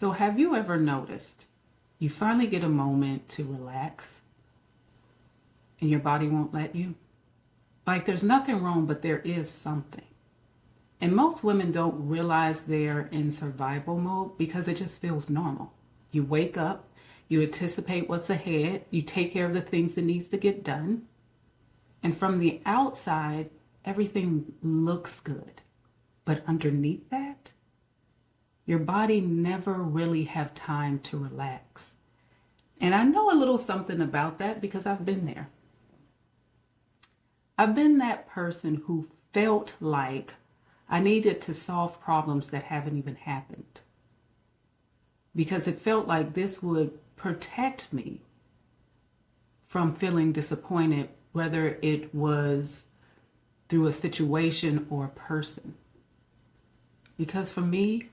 So have you ever noticed you finally get a moment to relax and your body won't let you? Like there's nothing wrong, but there is something. And most women don't realize they're in survival mode because it just feels normal. You wake up, you anticipate what's ahead, you take care of the things that needs to get done. And from the outside, everything looks good. But underneath that, your body never really have time to relax. And I know a little something about that because I've been there. I've been that person who felt like I needed to solve problems that haven't even happened. Because it felt like this would protect me from feeling disappointed, whether it was through a situation or a person. Because for me,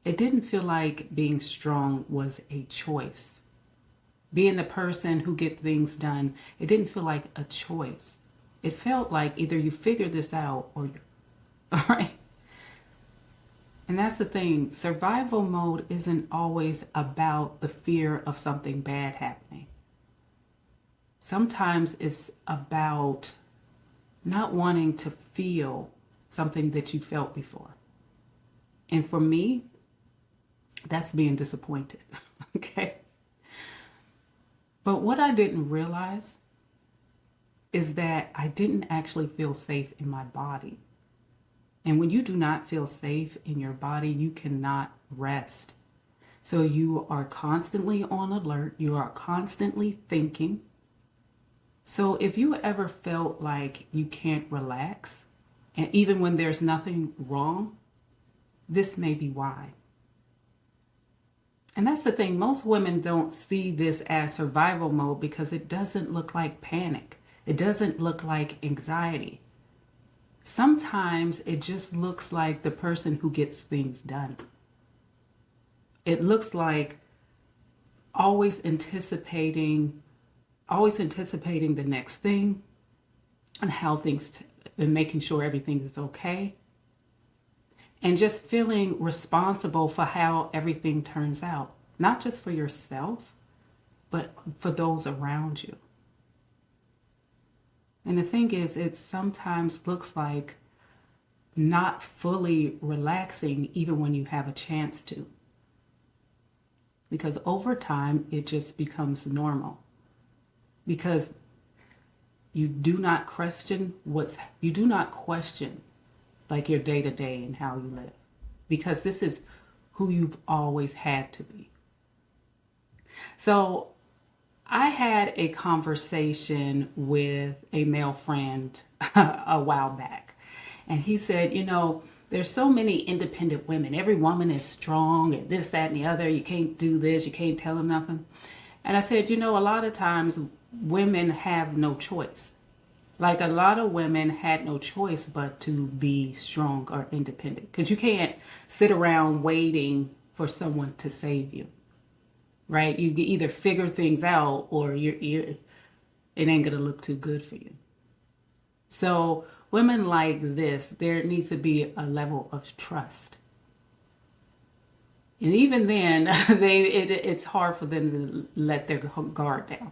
it didn't feel like being strong was a choice. Being the person who gets things done, it didn't feel like a choice. It felt like either you figure this out or you're, all right? And that's the thing. Survival mode isn't always about the fear of something bad happening. Sometimes it's about not wanting to feel something that you felt before. And for me, that's being disappointed, okay? But what I didn't realize is that I didn't actually feel safe in my body. And when you do not feel safe in your body, you cannot rest. So you are constantly on alert. You are constantly thinking. So if you ever felt like you can't relax, and even when there's nothing wrong, this may be why. And that's the thing. Most women don't see this as survival mode because it doesn't look like panic. It doesn't look like anxiety. Sometimes it just looks like the person who gets things done. It looks like always anticipating the next thing and how things, and making sure everything is okay. And just feeling responsible for how everything turns out, not just for yourself, but for those around you. And the thing is, it sometimes looks like not fully relaxing even when you have a chance to. Because over time, it just becomes normal. Because you do not question like your day-to-day and how you live, because this is who you've always had to be. So I had a conversation with a male friend a while back, and he said, there's so many independent women. Every woman is strong and this, that, and the other. You can't do this. You can't tell them nothing. And I said, a lot of times women have no choice. Like a lot of women had no choice but to be strong or independent, because you can't sit around waiting for someone to save you, right? You either figure things out or it ain't gonna look too good for you. So women like this, there needs to be a level of trust. And even then, it's hard for them to let their guard down.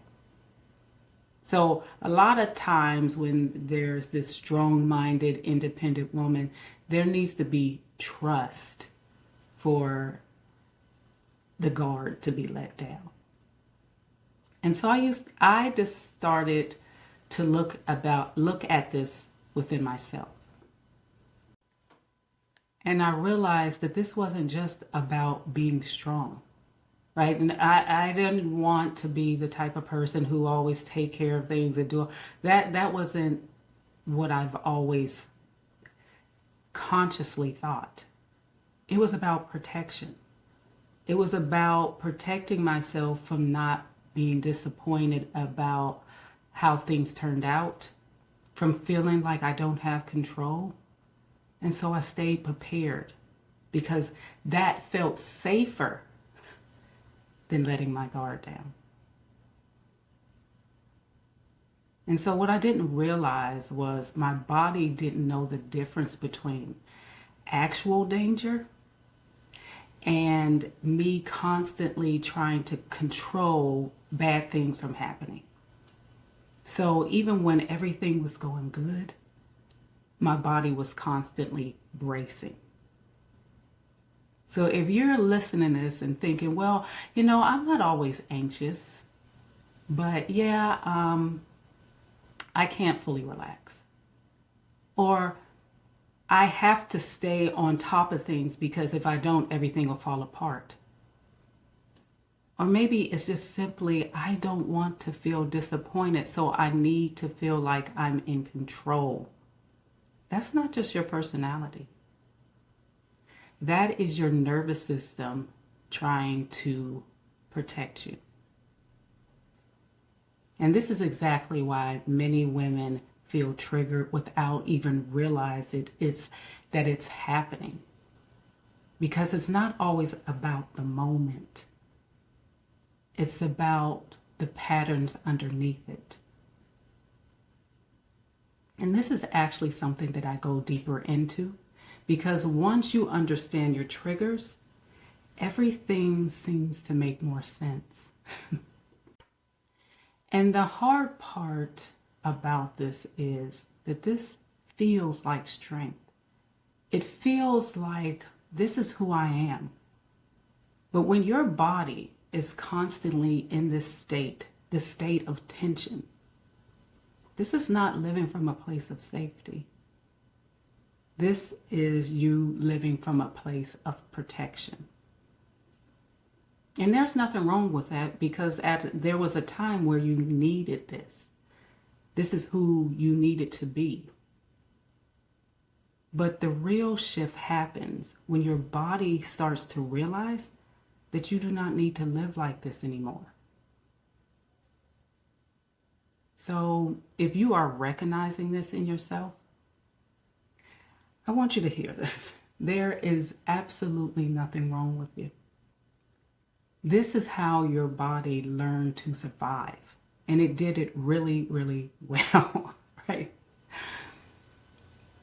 So a lot of times when there's this strong-minded, independent woman, there needs to be trust for the guard to be let down. And so I just started to look at this within myself. And I realized that this wasn't just about being strong. Right? And I didn't want to be the type of person who always take care of things and do that. That wasn't what I've always consciously thought. It was about protection. It was about protecting myself from not being disappointed about how things turned out, from feeling like I don't have control. And so I stayed prepared because that felt safer than letting my guard down. And so what I didn't realize was my body didn't know the difference between actual danger and and me constantly trying to control bad things from happening. So even when everything was going good, my body was constantly bracing. So if you're listening to this and thinking, well, I'm not always anxious, but yeah, I can't fully relax. Or I have to stay on top of things because if I don't, everything will fall apart. Or maybe it's just simply, I don't want to feel disappointed, so I need to feel like I'm in control. That's not just your personality. That is your nervous system trying to protect you. And this is exactly why many women feel triggered without even realizing that it's happening. Because it's not always about the moment. It's about the patterns underneath it. And this is actually something that I go deeper into, because once you understand your triggers, everything seems to make more sense. And the hard part about this is that this feels like strength. It feels like this is who I am. But when your body is constantly in this state of tension, this is not living from a place of safety. This is you living from a place of protection. And there's nothing wrong with that, because there was a time where you needed this. This is who you needed to be. But the real shift happens when your body starts to realize that you do not need to live like this anymore. So if you are recognizing this in yourself, I want you to hear this. There is absolutely nothing wrong with you. This is how your body learned to survive. And it did it really, really well, right?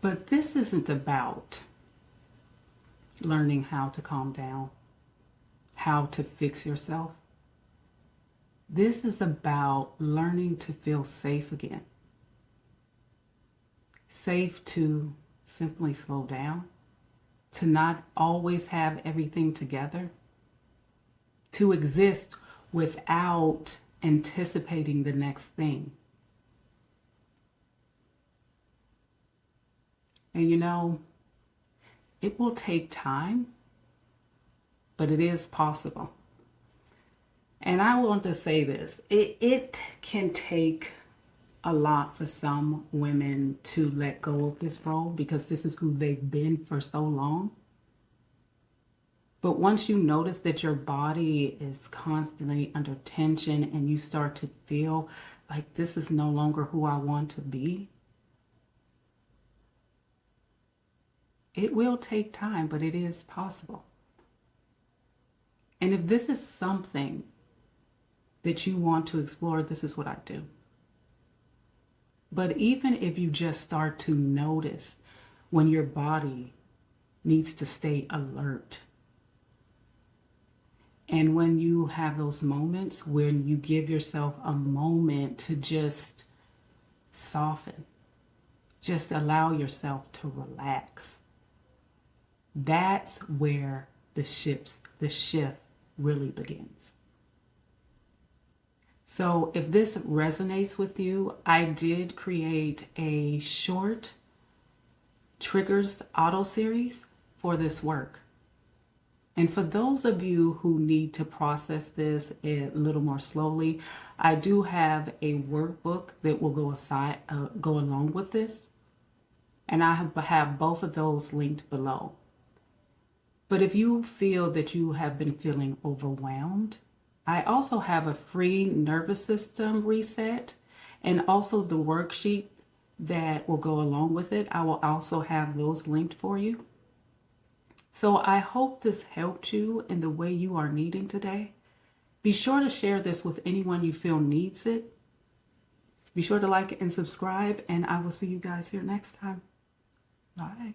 But this isn't about learning how to calm down, how to fix yourself. This is about learning to feel safe again. Safe to simply slow down, to not always have everything together, to exist without anticipating the next thing. And it will take time, but it is possible. And I want to say this, it can take a lot for some women to let go of this role, because this is who they've been for so long. But once you notice that your body is constantly under tension and you start to feel like this is no longer who I want to be, it will take time, but it is possible. And if this is something that you want to explore, this is what I do. But even if you just start to notice when your body needs to stay alert, and when you have those moments when you give yourself a moment to just soften, just allow yourself to relax, that's where the shift really begins. So if this resonates with you, I did create a short triggers auto series for this work. And for those of you who need to process this a little more slowly, I do have a workbook that will go along with this. And I have both of those linked below. But if you feel that you have been feeling overwhelmed, I also have a free nervous system reset and also the worksheet that will go along with it. I will also have those linked for you. So I hope this helped you in the way you are needing today. Be sure to share this with anyone you feel needs it. Be sure to like and subscribe, and I will see you guys here next time. Bye.